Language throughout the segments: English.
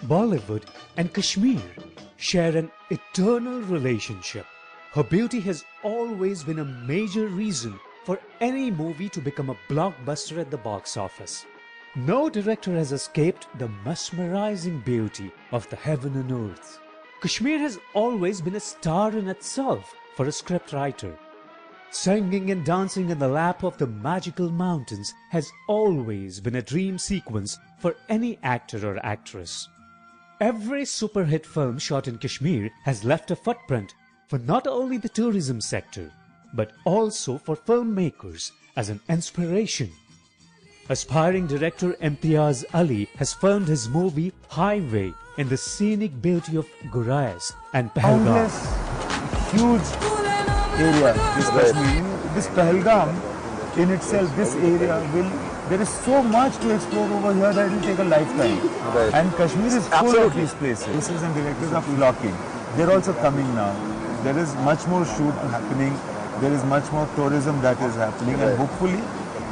Bollywood and Kashmir share an eternal relationship. Her beauty has always been a major reason for any movie to become a blockbuster at the box office. No director has escaped the mesmerizing beauty of the heaven and earth. Kashmir has always been a star in itself for a scriptwriter. Singing and dancing in the lap of the magical mountains has always been a dream sequence for any actor or actress. Every super hit film shot in Kashmir has left a footprint for not only the tourism sector, but also for filmmakers as an inspiration. Aspiring director Imtiaz Ali has filmed his movie Highway in the scenic beauty of Gurez and Pahalgam. Huge area, this Kashmir. This Pahalgam in itself, this area there is so much to explore over here that it will take a lifetime. Right. And Kashmir is full of these places. Producers and directors are flocking. They're also coming now. There is much more shoot happening. There is much more tourism that is happening, and hopefully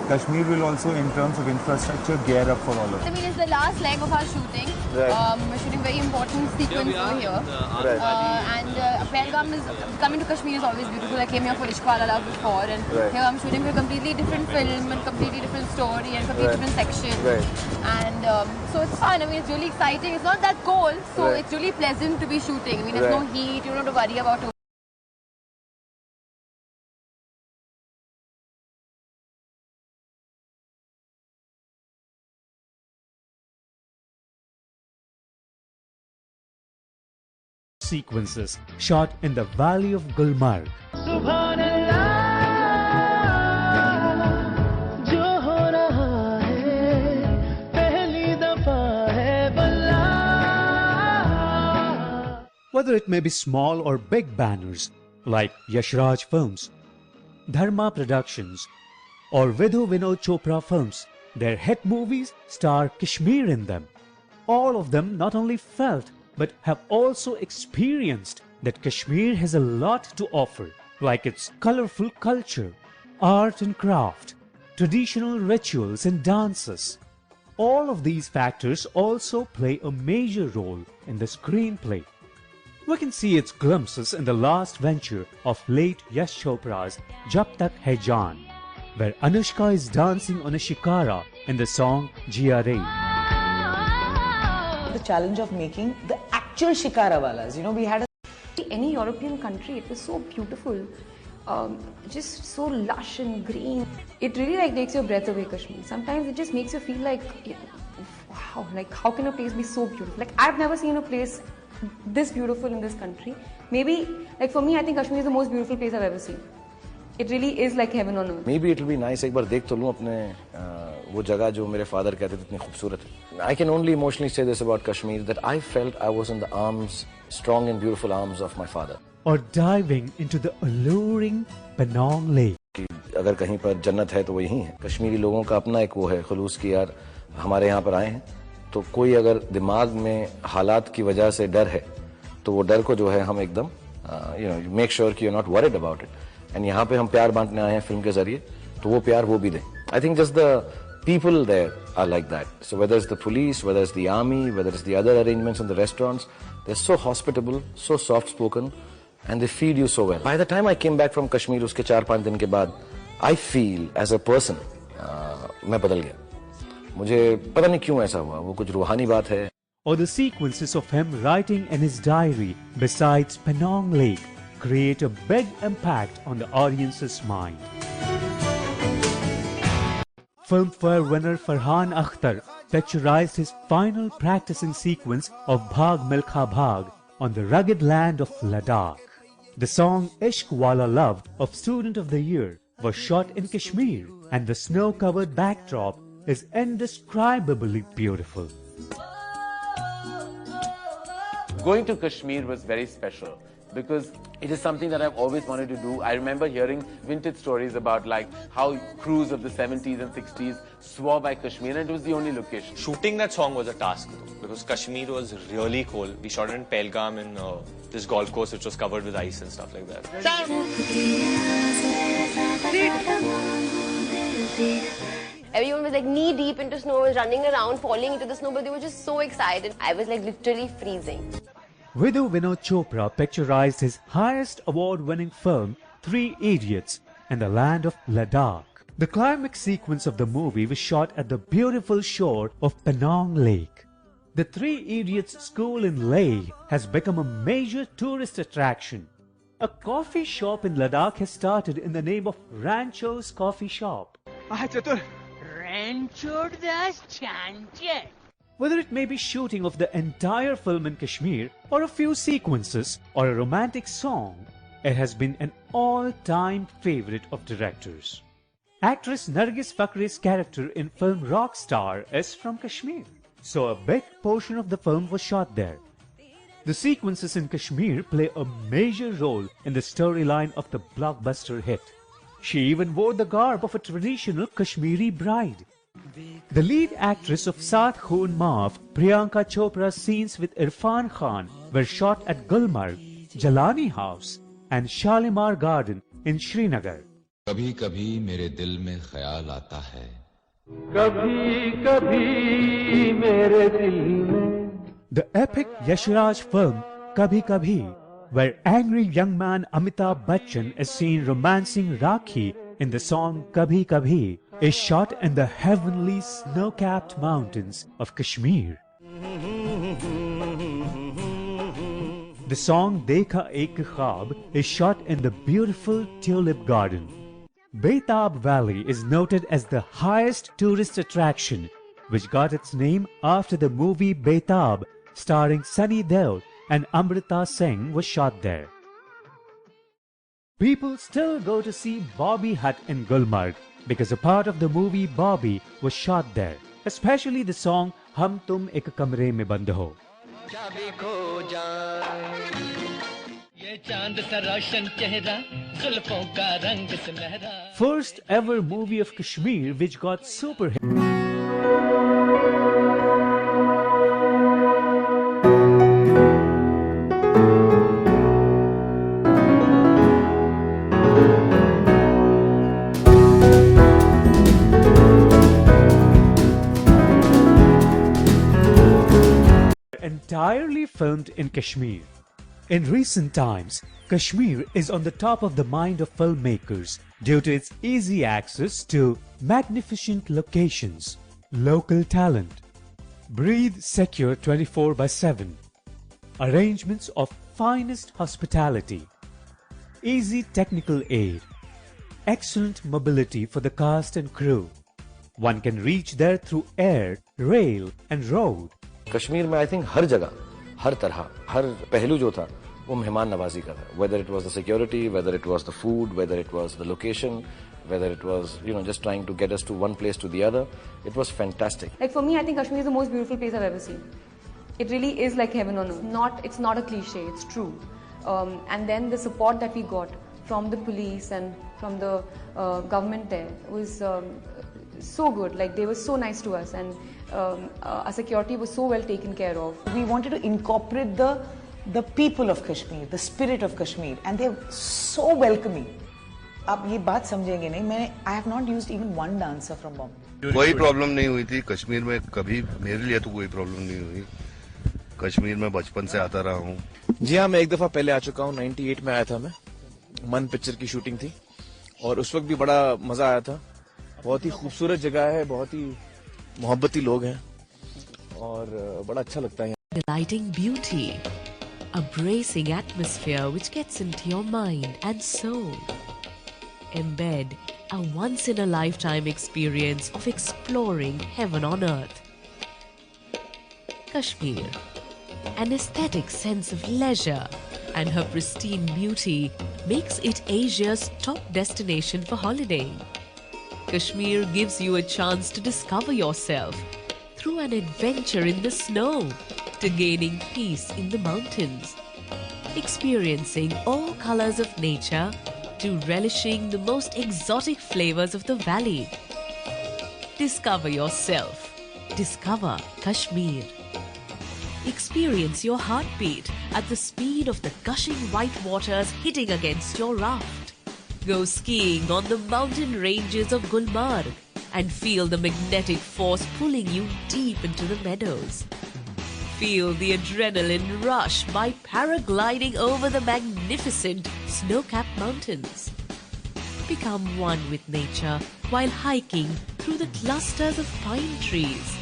Kashmir will also, in terms of infrastructure, gear up for all of it. I mean, it's the last leg of our shooting. We're shooting very important sequence over here. Pahalgam is coming to Kashmir is always beautiful. I came here for Ishq Wala Love before, and here I'm shooting for a completely different film and completely different story and completely different section. And so it's fun. I mean, it's really exciting. It's not that cold, so it's really pleasant to be shooting. I mean, there's no heat. You don't have to worry about sequences shot in the valley of Gulmarg. Whether it may be small or big banners like Yashraj Films, Dharma Productions or Vidhu Vinod Chopra Films, their hit movies star Kashmir in them. All of them not only felt but have also experienced that Kashmir has a lot to offer, like its colorful culture, art and craft, traditional rituals and dances. All of these factors also play a major role in the screenplay. We can see its glimpses in the last venture of late Yash Chopra's Jab Tak Hai Jaan, where Anushka is dancing on a shikara in the song GRA. The challenge of making the actual shikara walas. You know, we had any European country. It was so beautiful, just so lush and green. It really takes your breath away, Kashmir. Sometimes it just makes you feel like, wow, like how can a place be so beautiful? Like I've never seen a place this beautiful in this country. Maybe, like for me, I think Kashmir is the most beautiful place I've ever seen. It really is like heaven on earth. Maybe it'll be nice एक बार देख तो लूँ अपने वो जगह जो मेरे father कहते थे इतनी खूबसूरत है. I can only emotionally say this about Kashmir, that I felt I was in the arms, strong and beautiful arms of my father. Or diving into the alluring Penong Lake. कि अगर कहीं पर जन्नत है तो वो यहीं है. कश्मीरी लोगों का अपना एक वो है खुलूस की, यार हमारे यहाँ पर आए हैं तो कोई अगर दिमाग में हालात की वजह से डर है तो वो डर को जो है हम एकदम मेक श्योर कि you not worried about it. And यहाँ पे हम प्यार बांटने आए हैं फिल्म के जरिए, तो वो प्यार वो भी दें. I think just the people there are like that. So whether it's the police, whether it's the army, whether it's the other arrangements in the restaurants, they're so hospitable, so soft spoken, and they feed you so well. By the time I came back from Kashmir, उसके 4-5 दिन के बाद, I feel as a person, मैं बदल गया. मुझे पता नहीं क्यों ऐसा हुआ, वो कुछ रूहानी बात है. Or the sequences of him writing in his diary besides Penong Lake create a big impact on the audience's mind. Filmfare winner Farhan Akhtar picturized his final practicing sequence of Bhag Milkha Bhag on the rugged land of Ladakh. The song Ishq Wala Love of Student of the Year was shot in Kashmir, and the snow-covered backdrop is indescribably beautiful. Going to Kashmir was very special because it is something that I've always wanted to do. I remember hearing vintage stories about like how crews of the 70s and 60s swore by Kashmir, and it was the only location. Shooting that song was a task because Kashmir was really cold. We shot it in Pahalgam in this golf course which was covered with ice and stuff like that. Everyone was like knee deep into snow, was running around, falling into the snow, but they were just so excited. I was like literally freezing. Vidhu Vinod Chopra picturized his highest award-winning film, Three Idiots, in the land of Ladakh. The climax sequence of the movie was shot at the beautiful shore of Penang Lake. The Three Idiots school in Leh has become a major tourist attraction. A coffee shop in Ladakh has started in the name of Rancho's Coffee Shop. Whether it may be shooting of the entire film in Kashmir, or a few sequences, or a romantic song, it has been an all-time favorite of directors. Actress Nargis Fakhri's character in film Rockstar is from Kashmir, so a big portion of the film was shot there. The sequences in Kashmir play a major role in the storyline of the blockbuster hit. She even wore the garb of a traditional Kashmiri bride. The lead actress of Saath Khoon Maaf, Priyanka Chopra's scenes with Irfan Khan were shot at Gulmarg, Jalani House and Shalimar Garden in Srinagar. कभी कभी मेरे दिल में ख्याल आता है कभी कभी मेरे दिल में. The epic Yashraj film Kabhi Kabhi, where angry young man Amitabh Bachchan is seen romancing Rakhi in the song Kabhi Kabhi, is shot in the heavenly snow-capped mountains of Kashmir. The song Dekha Ek Khwab is shot in the beautiful Tulip Garden. Betab Valley is noted as the highest tourist attraction, which got its name after the movie Betab, starring Sunny Deol and Amrita Singh, was shot there. People still go to see Bobby Hut in Gulmarg because a part of the movie Bobby was shot there, especially the song Hum Tum Ek Kamre Mein Band Ho. First ever movie of Kashmir which got super hit. Entirely filmed in Kashmir. In recent times, Kashmir is on the top of the mind of filmmakers due to its easy access to magnificent locations, local talent, breathe secure 24/7, arrangements of finest hospitality, easy technical aid, excellent mobility for the cast and crew. One can reach there through air, rail and road. Kashmir में I think हर जगह, हर तरह, हर पहलू जो था वो मेहमान नवाजी का था. Whether it was the security, whether it was the food, whether it was the location, whether it was just trying to get us to one place to the other, it was fantastic. Like for me, I think Kashmir is the most beautiful place I've ever seen. It really is like heaven on earth. It's not a cliche, it's true. And then the support that we got from the police and from the government there was so good. Like they were so nice to us, and our security was so well taken care of. We wanted to incorporate the people of Kashmir, the spirit of Kashmir, and they're so welcoming. आप ये बात समझेंगे नहीं, I have not used even one dancer from Bombay. कोई problem नहीं हुई थी कश्मीर में, कभी मेरे लिए तो कोई प्रॉब्लम नहीं हुई. कश्मीर में बचपन से आता रहा हूँ. जी हाँ, मैं एक दफा पहले आ चुका हूँ. 98 में आया था मैं. मन पिक्चर की शूटिंग थी और उस वक्त भी बड़ा मजा आया था. बहुत ही खूबसूरत जगह है, बहुत ही मोहब्बती लोग हैं और बड़ा अच्छा लगता है. Delighting beauty, a bracing atmosphere which gets into your mind and soul. Embed a once-in-a-lifetime experience of exploring heaven on earth. Kashmir, an aesthetic sense of leisure and her pristine beauty makes it Asia's top destination for holidaying. Kashmir gives you a chance to discover yourself through an adventure in the snow to gaining peace in the mountains, experiencing all colors of nature to relishing the most exotic flavors of the valley. Discover yourself. Discover Kashmir. Experience your heartbeat at the speed of the gushing white waters hitting against your raft. Go skiing on the mountain ranges of Gulmarg and feel the magnetic force pulling you deep into the meadows. Feel the adrenaline rush by paragliding over the magnificent snow-capped mountains. Become one with nature while hiking through the clusters of pine trees,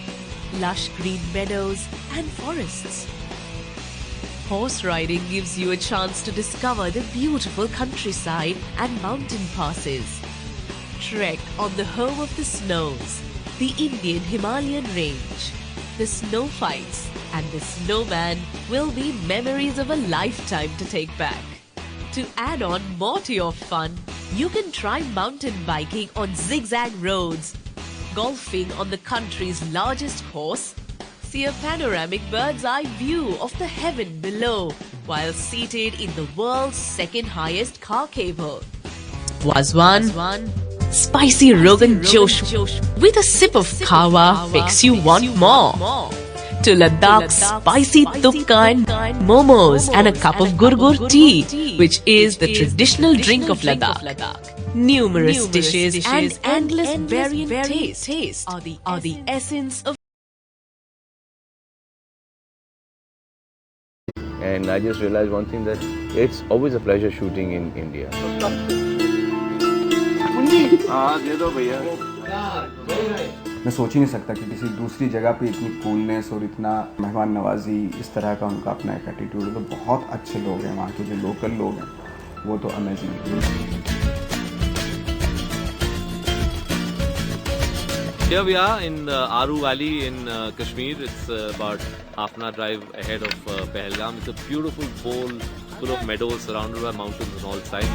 lush green meadows and forests. Horse riding gives you a chance to discover the beautiful countryside and mountain passes. Trek on the home of the snows, the Indian Himalayan range. The snow fights and the snowman will be memories of a lifetime to take back. To add on more to your fun, you can try mountain biking on zigzag roads, golfing on the country's largest course, see a panoramic bird's eye view of the heaven below while seated in the world's second highest car cable. Wazwan, spicy Rogan Josh with a sip of kawa makes you want more. To Ladakh, spicy tukka and momos and a cup of gurgur tea, which is the traditional drink of Ladakh. Numerous dishes and endless variant tastes are the essence of. And I just realized one thing, that it's always a pleasure shooting in India. मैं सोच ही नहीं सकता कि किसी दूसरी जगह पे इतनी कूलनेस और इतना मेहमान नवाजी, इस तरह का उनका अपना एक एटीट्यूड है। तो बहुत अच्छे लोग हैं वहाँ के, जो लोकल लोग हैं वो तो अमेजिंग है। Here we are in Aru Valley in Kashmir. It's about half an hour drive ahead of Pahalgam. It's a beautiful bowl full of meadows surrounded by mountains on all sides.